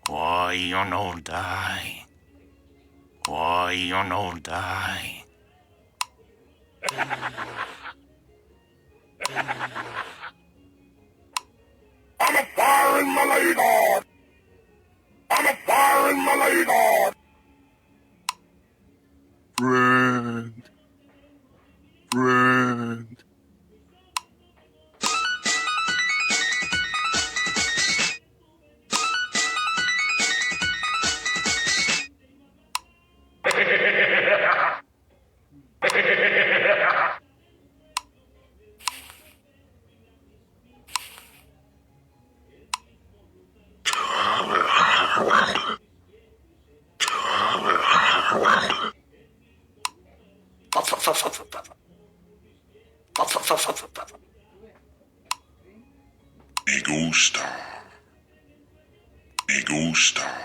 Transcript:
Why you no die? Why you no die? I'm a fire in my leader! I'm a fire in my leader! Friend. Friend. Me gusta. Me gusta.